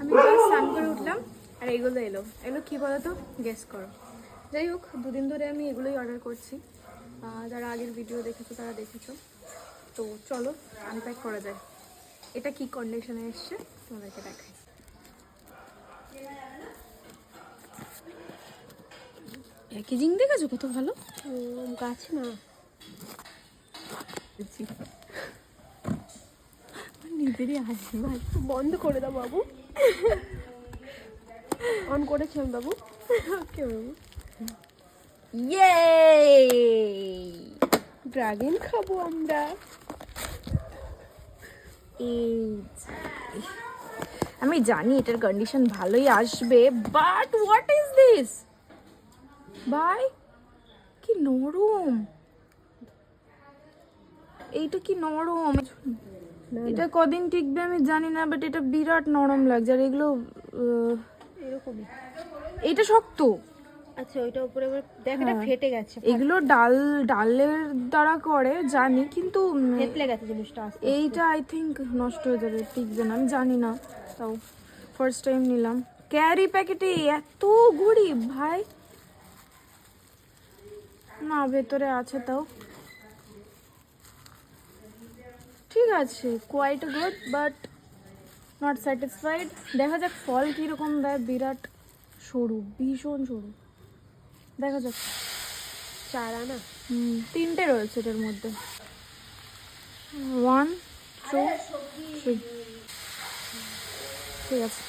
আমি জাস্ট স্নান করে উঠলাম আর এগুলো এলো এগুলো কী বলো তো, গেস করো। যাই হোক, দুদিন ধরে আমি এগুলোই অর্ডার করছি। যারা আগের ভিডিও দেখেছো তারা দেখেছো। তো চলো আনপ্যাক করা যায়। এটা কি কন্ডিশনে এসছে তোমাদেরকে দেখাই। প্যাকেজিং দেখেছো কত ভালো, গাছ না নিজেরই হাসি ভাই। বন্ধ করে দাও বাবু। অন করেছেন বাবু? ওকে বাবু। ইয়ে, ড্রাগন খাবো আমরা। আমি জানি এটার কন্ডিশন ভালোই আসবে, বাট হোয়াট ইজ দিস ভাই, কি নরম, এইটা কি নরম। এটা কদিন টিকবে আমি জানি না, বাট এটা বিরাট নরম লাগছে। আর এগুলো এরকমই। এটা শক্ত। আচ্ছা, ওইটা উপরে দেখ, এটা ফেটে গেছে। এগুলো ডালের দ্বারা করে জানি, কিন্তু ফেটলে গেছে জিনিসটা। এইটা আই থিঙ্ক নষ্ট হয়ে যাবে, টিকবে না, আমি জানি না। তাও ফার্স্ট টাইম নিলাম। ক্যারি প্যাকেটে এত ঘুড়ি ভাই, না ভেতরে আছে তাও ঠিক আছে, quite good but not satisfied. দেখা যাক ফল কীরকম দেয়। বিরাট সরু, ভীষণ সরু, দেখা যাক। চারা না, তিনটে রয়েছে এটার মধ্যে, 1 2 3। ঠিক আছে।